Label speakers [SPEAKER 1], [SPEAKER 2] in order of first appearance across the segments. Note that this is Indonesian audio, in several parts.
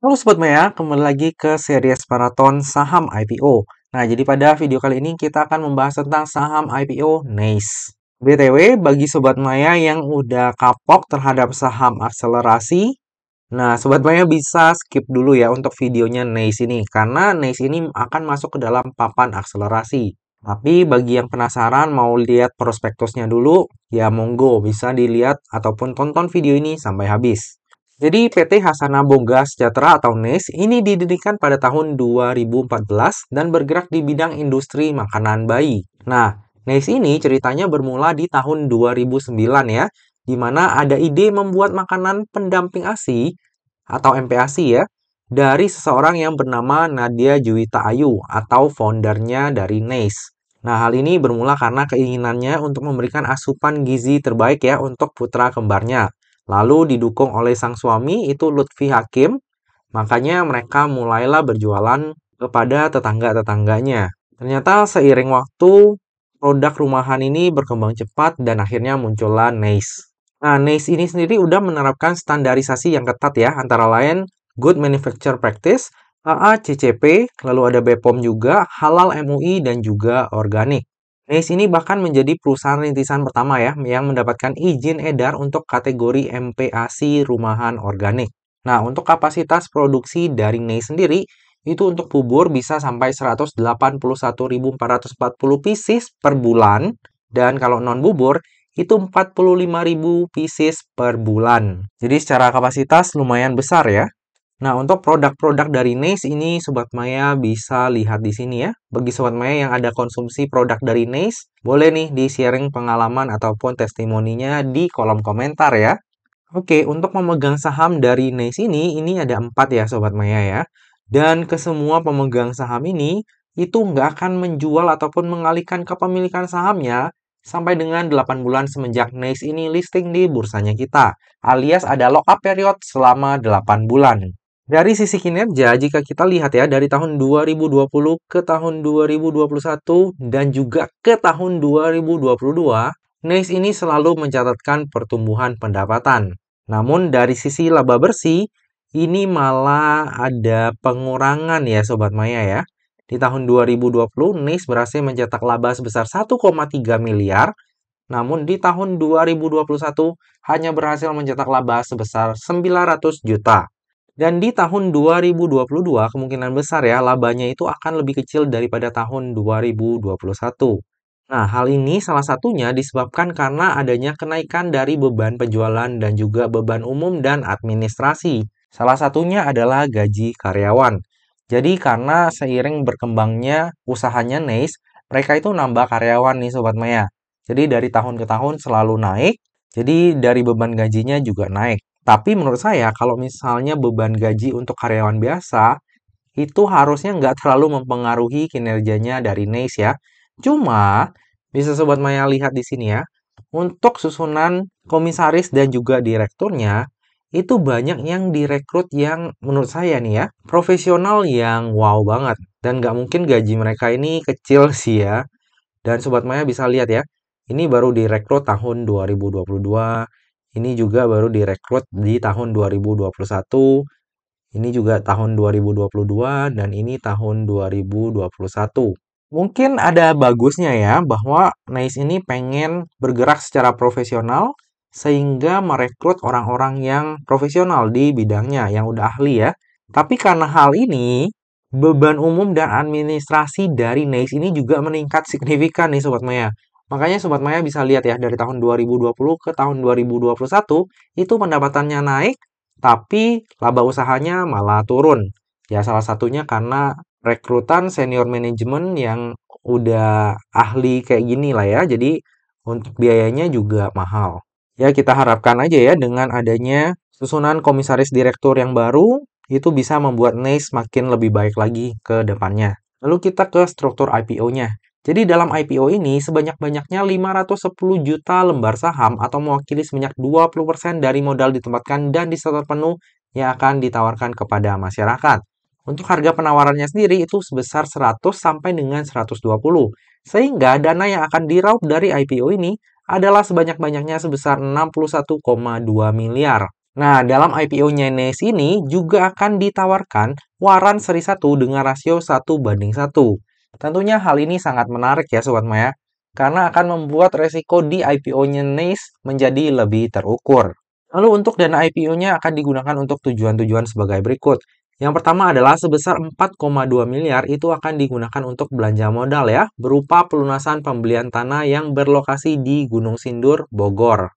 [SPEAKER 1] Halo Sobat Maya, kembali lagi ke series maraton saham IPO. Nah, jadi pada video kali ini kita akan membahas tentang saham IPO NACE. BTW, bagi Sobat Maya yang udah kapok terhadap saham akselerasi, nah Sobat Maya bisa skip dulu ya untuk videonya NACE ini, karena NACE ini akan masuk ke dalam papan akselerasi. Tapi bagi yang penasaran mau lihat prospektusnya dulu, ya monggo bisa dilihat ataupun tonton video ini sampai habis. Jadi PT Hasana Boga Sejahtera atau NES ini didirikan pada tahun 2014 dan bergerak di bidang industri makanan bayi. Nah, NES ini ceritanya bermula di tahun 2009 ya, di mana ada ide membuat makanan pendamping ASI atau MPASI ya, dari seseorang yang bernama Nadia Juwita Ayu atau foundernya dari NES. Nah, hal ini bermula karena keinginannya untuk memberikan asupan gizi terbaik ya untuk putra kembarnya. Lalu didukung oleh sang suami itu Lutfi Hakim, makanya mereka mulailah berjualan kepada tetangga-tetangganya. Ternyata seiring waktu, produk rumahan ini berkembang cepat dan akhirnya muncullah NACE. Nah, NACE ini sendiri udah menerapkan standarisasi yang ketat ya, antara lain Good Manufacture Practice, AACCP, lalu ada BPOM juga, Halal MUI, dan juga Organik. NACE ini bahkan menjadi perusahaan rintisan pertama ya yang mendapatkan izin edar untuk kategori MPASI rumahan organik. Nah, untuk kapasitas produksi dari NACE sendiri, itu untuk bubur bisa sampai 181.440 pieces per bulan. Dan kalau non-bubur, itu 45.000 pieces per bulan. Jadi secara kapasitas lumayan besar ya. Nah, untuk produk-produk dari NACE ini Sobat Maya bisa lihat di sini ya. Bagi Sobat Maya yang ada konsumsi produk dari NACE, boleh nih di-sharing pengalaman ataupun testimoninya di kolom komentar ya. Oke, untuk memegang saham dari NACE ini ada 4 ya Sobat Maya ya. Dan ke semua pemegang saham ini, itu nggak akan menjual ataupun mengalihkan kepemilikan sahamnya sampai dengan 8 bulan semenjak NACE ini listing di bursanya kita. Alias ada lock-up period selama 8 bulan. Dari sisi kinerja, jika kita lihat ya, dari tahun 2020 ke tahun 2021 dan juga ke tahun 2022, NACE ini selalu mencatatkan pertumbuhan pendapatan. Namun dari sisi laba bersih, ini malah ada pengurangan ya Sobat Maya ya. Di tahun 2020, NACE berhasil mencetak laba sebesar 1,3 miliar, namun di tahun 2021 hanya berhasil mencetak laba sebesar 900 juta. Dan di tahun 2022 kemungkinan besar ya labanya itu akan lebih kecil daripada tahun 2021. Nah, hal ini salah satunya disebabkan karena adanya kenaikan dari beban penjualan dan juga beban umum dan administrasi. Salah satunya adalah gaji karyawan. Jadi karena seiring berkembangnya usahanya NACE, mereka itu nambah karyawan nih Sobat Maya. Jadi dari tahun ke tahun selalu naik, jadi dari beban gajinya juga naik. Tapi menurut saya, kalau misalnya beban gaji untuk karyawan biasa, itu harusnya nggak terlalu mempengaruhi kinerjanya dari NACE ya. Cuma, bisa Sobat Maya lihat di sini ya, untuk susunan komisaris dan juga direkturnya, itu banyak yang direkrut yang menurut saya nih ya, profesional yang wow banget. Dan nggak mungkin gaji mereka ini kecil sih ya. Dan Sobat Maya bisa lihat ya, ini baru direkrut tahun 2022, ini juga baru direkrut di tahun 2021, ini juga tahun 2022, dan ini tahun 2021. Mungkin ada bagusnya ya, bahwa NICE ini pengen bergerak secara profesional, sehingga merekrut orang-orang yang profesional di bidangnya, yang udah ahli ya. Tapi karena hal ini, beban umum dan administrasi dari NICE ini juga meningkat signifikan nih Sobat Maya. Makanya Sobat Maya bisa lihat ya, dari tahun 2020 ke tahun 2021, itu pendapatannya naik, tapi laba usahanya malah turun. Ya, salah satunya karena rekrutan senior manajemen yang udah ahli kayak gini lah ya. Jadi, untuk biayanya juga mahal. Ya, kita harapkan aja ya dengan adanya susunan komisaris direktur yang baru, itu bisa membuat NACE makin lebih baik lagi ke depannya. Lalu kita ke struktur IPO-nya. Jadi dalam IPO ini sebanyak-banyaknya 510 juta lembar saham atau mewakili sebanyak 20% dari modal ditempatkan dan disetor penuh yang akan ditawarkan kepada masyarakat. Untuk harga penawarannya sendiri itu sebesar 100 sampai dengan 120. Sehingga dana yang akan diraup dari IPO ini adalah sebanyak-banyaknya sebesar 61,2 miliar. Nah, dalam IPO-nya NACE ini juga akan ditawarkan waran seri 1 dengan rasio 1:1. Tentunya hal ini sangat menarik ya Sobat Maya, karena akan membuat resiko di IPO-nya NACE menjadi lebih terukur. Lalu untuk dana IPO-nya akan digunakan untuk tujuan-tujuan sebagai berikut. Yang pertama adalah sebesar 4,2 miliar itu akan digunakan untuk belanja modal ya, berupa pelunasan pembelian tanah yang berlokasi di Gunung Sindur, Bogor.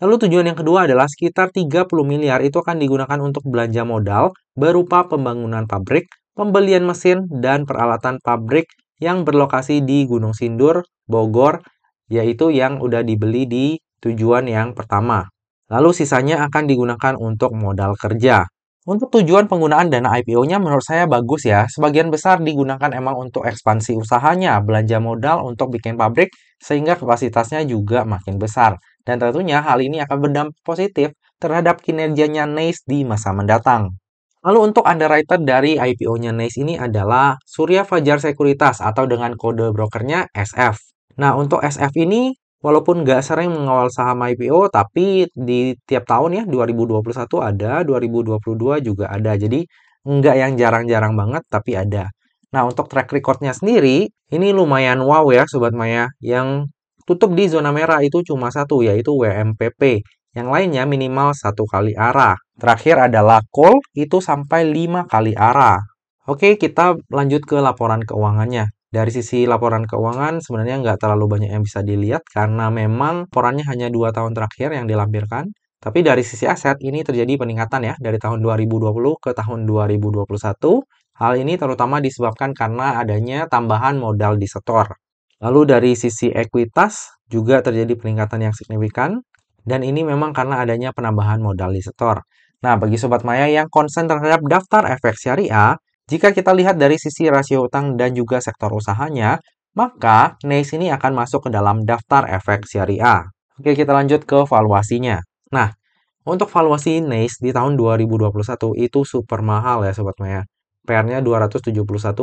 [SPEAKER 1] Lalu tujuan yang kedua adalah sekitar 30 miliar itu akan digunakan untuk belanja modal berupa pembangunan pabrik, pembelian mesin, dan peralatan pabrik yang berlokasi di Gunung Sindur, Bogor, yaitu yang udah dibeli di tujuan yang pertama. Lalu sisanya akan digunakan untuk modal kerja. Untuk tujuan penggunaan dana IPO-nya menurut saya bagus ya. Sebagian besar digunakan emang untuk ekspansi usahanya, belanja modal untuk bikin pabrik, sehingga kapasitasnya juga makin besar. Dan tentunya hal ini akan berdampak positif terhadap kinerjanya NACE di masa mendatang. Lalu untuk underwriter dari IPO-nya NACE ini adalah Surya Fajar Sekuritas atau dengan kode brokernya SF. Nah, untuk SF ini walaupun nggak sering mengawal saham IPO, tapi di tiap tahun ya, 2021 ada, 2022 juga ada. Jadi, nggak yang jarang-jarang banget, tapi ada. Nah, untuk track record-nya sendiri, ini lumayan wow ya, Sobat Maya. Yang tutup di zona merah itu cuma satu, yaitu WMPP. Yang lainnya minimal 1 kali arah. Terakhir adalah call, itu sampai 5 kali arah. Oke, kita lanjut ke laporan keuangannya. Dari sisi laporan keuangan sebenarnya nggak terlalu banyak yang bisa dilihat karena memang laporannya hanya 2 tahun terakhir yang dilampirkan. Tapi dari sisi aset ini terjadi peningkatan ya dari tahun 2020 ke tahun 2021. Hal ini terutama disebabkan karena adanya tambahan modal di setor. Lalu dari sisi ekuitas juga terjadi peningkatan yang signifikan dan ini memang karena adanya penambahan modal di setor. Nah, bagi Sobat Maya yang concern terhadap daftar efek syariah, jika kita lihat dari sisi rasio utang dan juga sektor usahanya, maka NACE ini akan masuk ke dalam daftar efek syariah. Oke, kita lanjut ke valuasinya. Nah, untuk valuasi NACE di tahun 2021 itu super mahal ya Sobat Maya. PR-nya 271,82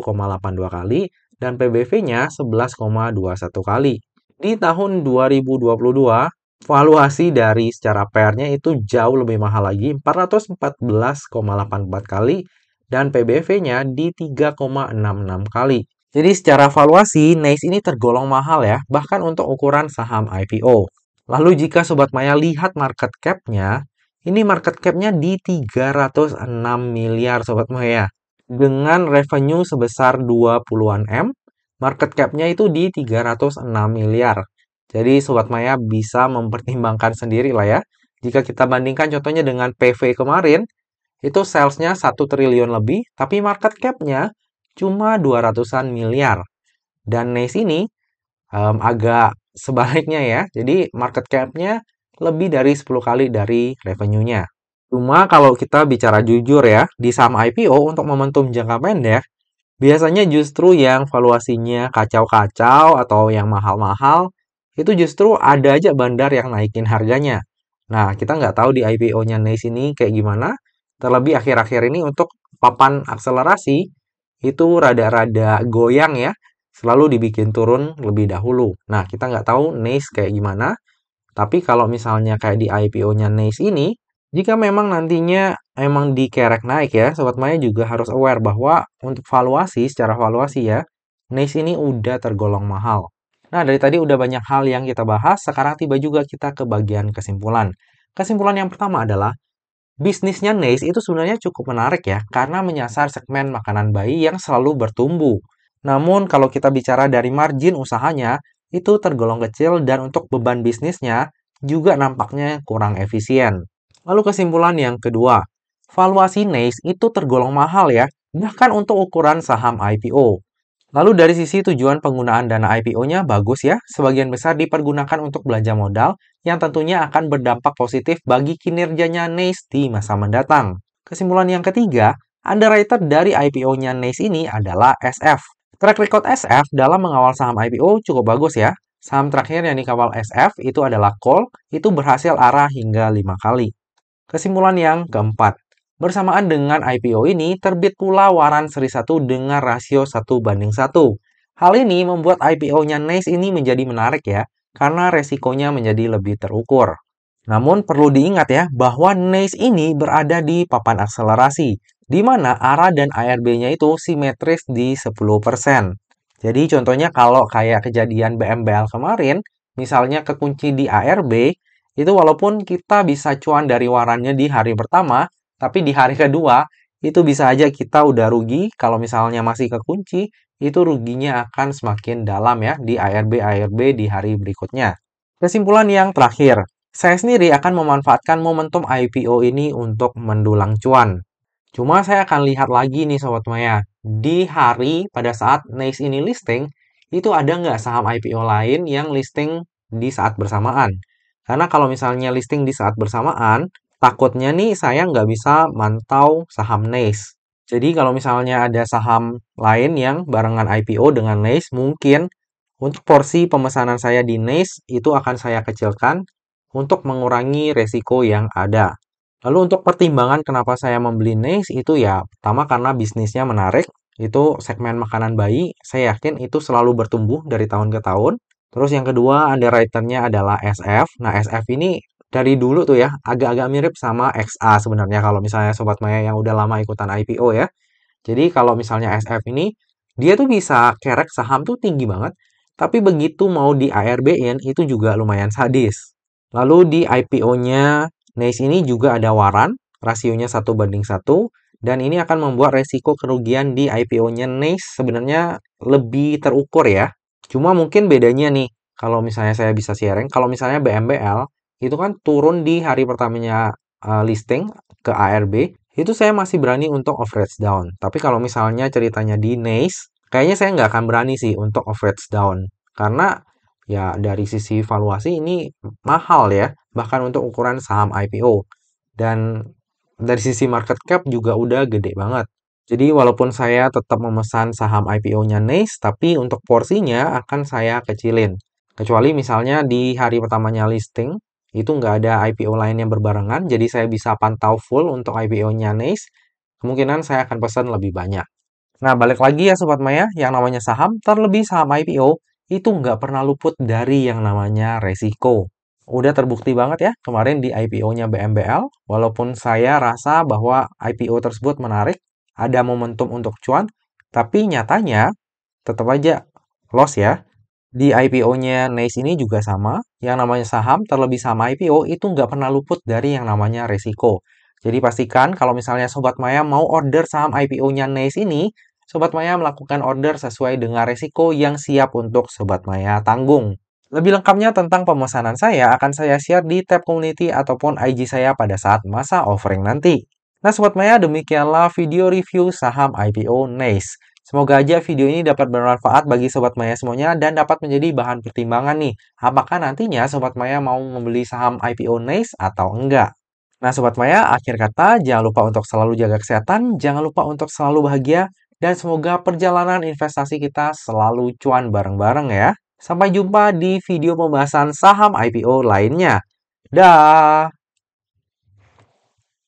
[SPEAKER 1] kali dan PBV-nya 11,21 kali. Di tahun 2022, valuasi dari secara PR-nya itu jauh lebih mahal lagi, 414,84 kali dan PBV-nya di 3,66 kali. Jadi secara valuasi, NACE ini tergolong mahal ya, bahkan untuk ukuran saham IPO. Lalu jika Sobat Maya lihat market cap-nya, ini market cap-nya di 306 miliar Sobat Maya. Dengan revenue sebesar 20-an M, market cap-nya itu di 306 miliar. Jadi Sobat Maya bisa mempertimbangkan sendiri lah ya. Jika kita bandingkan contohnya dengan PV kemarin, itu sales-nya 1 triliun lebih, tapi market cap-nya cuma 200-an miliar. Dan NACE ini agak sebaliknya ya. Jadi market cap-nya lebih dari 10 kali dari revenue-nya. Cuma kalau kita bicara jujur ya, di saham IPO untuk momentum jangka pendek, biasanya justru yang valuasinya kacau-kacau atau yang mahal-mahal, itu justru ada aja bandar yang naikin harganya. Nah, kita nggak tahu di IPO-nya NACE ini kayak gimana. Terlebih akhir-akhir ini untuk papan akselerasi, itu rada-rada goyang ya. Selalu dibikin turun lebih dahulu. Nah, kita nggak tahu NACE kayak gimana. Tapi kalau misalnya kayak di IPO-nya NACE ini, jika memang nantinya emang dikerek naik ya, Sobat Maya juga harus aware bahwa untuk valuasi, secara valuasi ya, NACE ini udah tergolong mahal. Nah, dari tadi udah banyak hal yang kita bahas, sekarang tiba juga kita ke bagian kesimpulan. Kesimpulan yang pertama adalah, bisnisnya NACE itu sebenarnya cukup menarik ya, karena menyasar segmen makanan bayi yang selalu bertumbuh. Namun, kalau kita bicara dari margin usahanya, itu tergolong kecil dan untuk beban bisnisnya juga nampaknya kurang efisien. Lalu kesimpulan yang kedua, valuasi NACE itu tergolong mahal ya, bahkan untuk ukuran saham IPO. Lalu dari sisi tujuan penggunaan dana IPO-nya bagus ya, sebagian besar dipergunakan untuk belanja modal yang tentunya akan berdampak positif bagi kinerjanya NACE di masa mendatang. Kesimpulan yang ketiga, underwriter dari IPO-nya NACE ini adalah SF. Track record SF dalam mengawal saham IPO cukup bagus ya. Saham terakhir yang dikawal SF itu adalah Call, itu berhasil arah hingga 5 kali. Kesimpulan yang keempat, bersamaan dengan IPO ini, terbit pula waran seri 1 dengan rasio 1:1. Hal ini membuat IPO-nya NACE ini menjadi menarik ya, karena resikonya menjadi lebih terukur. Namun perlu diingat ya, bahwa NACE ini berada di papan akselerasi, di mana arah dan ARB-nya itu simetris di 10%. Jadi contohnya kalau kayak kejadian BMBL kemarin, misalnya kekunci di ARB, itu walaupun kita bisa cuan dari warannya di hari pertama, tapi di hari kedua, itu bisa aja kita udah rugi. Kalau misalnya masih kekunci, itu ruginya akan semakin dalam ya di ARB di hari berikutnya. Kesimpulan yang terakhir, saya sendiri akan memanfaatkan momentum IPO ini untuk mendulang cuan. Cuma saya akan lihat lagi nih Sobat Maya, di hari pada saat NACE ini listing, itu ada nggak saham IPO lain yang listing di saat bersamaan? Karena kalau misalnya listing di saat bersamaan, takutnya nih saya nggak bisa mantau saham NACE. Jadi kalau misalnya ada saham lain yang barengan IPO dengan NACE, mungkin untuk porsi pemesanan saya di NACE itu akan saya kecilkan untuk mengurangi resiko yang ada. Lalu untuk pertimbangan kenapa saya membeli NACE itu ya pertama karena bisnisnya menarik, itu segmen makanan bayi, saya yakin itu selalu bertumbuh dari tahun ke tahun. Terus yang kedua underwriter-nya adalah SF. Nah, SF ini dari dulu tuh ya agak-agak mirip sama XA sebenarnya kalau misalnya Sobat Maya yang udah lama ikutan IPO ya. Jadi kalau misalnya SF ini dia tuh bisa kerek saham tuh tinggi banget, tapi begitu mau di ARB-in itu juga lumayan sadis. Lalu di IPO-nya NACE ini juga ada waran, rasionya 1:1, dan ini akan membuat resiko kerugian di IPO-nya NACE sebenarnya lebih terukur ya. Cuma mungkin bedanya nih, kalau misalnya saya bisa sharing, kalau misalnya BMBL, itu kan turun di hari pertamanya listing ke ARB, itu saya masih berani untuk average down. Tapi kalau misalnya ceritanya di NACE, kayaknya saya nggak akan berani sih untuk average down. Karena ya dari sisi valuasi ini mahal ya, bahkan untuk ukuran saham IPO. Dan dari sisi market cap juga udah gede banget. Jadi walaupun saya tetap memesan saham IPO-nya NACE, tapi untuk porsinya akan saya kecilin. Kecuali misalnya di hari pertamanya listing, itu nggak ada IPO lain yang berbarengan, jadi saya bisa pantau full untuk IPO-nya NACE, kemungkinan saya akan pesan lebih banyak. Nah, balik lagi ya Sobat Maya, yang namanya saham, terlebih saham IPO, itu nggak pernah luput dari yang namanya resiko. Udah terbukti banget ya, kemarin di IPO-nya BMBL, walaupun saya rasa bahwa IPO tersebut menarik, ada momentum untuk cuan, tapi nyatanya tetap aja loss ya. Di IPO-nya NACE ini juga sama, yang namanya saham, terlebih saham IPO, itu nggak pernah luput dari yang namanya resiko. Jadi pastikan kalau misalnya Sobat Maya mau order saham IPO-nya NACE ini, Sobat Maya melakukan order sesuai dengan resiko yang siap untuk Sobat Maya tanggung. Lebih lengkapnya tentang pemesanan saya akan saya share di tab community ataupun IG saya pada saat masa offering nanti. Nah Sobat Maya, demikianlah video review saham IPO NACE. Semoga aja video ini dapat bermanfaat bagi Sobat Maya semuanya dan dapat menjadi bahan pertimbangan nih. Apakah nantinya Sobat Maya mau membeli saham IPO NACE atau enggak? Nah Sobat Maya, akhir kata jangan lupa untuk selalu jaga kesehatan, jangan lupa untuk selalu bahagia, dan semoga perjalanan investasi kita selalu cuan bareng-bareng ya. Sampai jumpa di video pembahasan saham IPO lainnya. Dah!